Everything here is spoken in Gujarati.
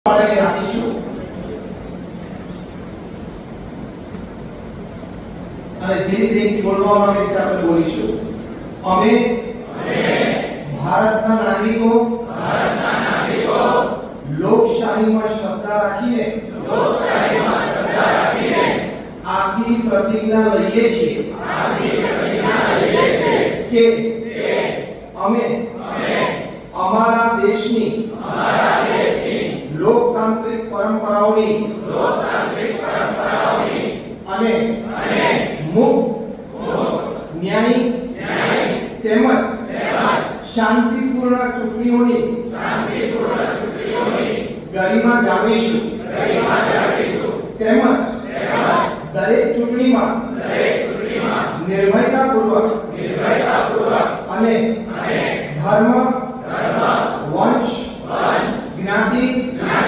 રાખીશું અને જે રીતે બોલવામાં આવે તે આપણે બોલીશું. અમે ભારતના નાગરિકો લોકશાહીમાં શ્રદ્ધા રાખીને આખી પ્રતિજ્ઞા લઈએ છીએ કે અમે અમારા દેશની લોકતાંત્રિક પરંપરાઓની અને મુક્ત ન્યાયી તેમજ શાંતિપૂર્ણ ચૂંટણીઓની ગરિમા જાળવીશું તેમજ દરેક ચૂંટણીમાં નિર્ભયતાપૂર્વક અને ધર્મ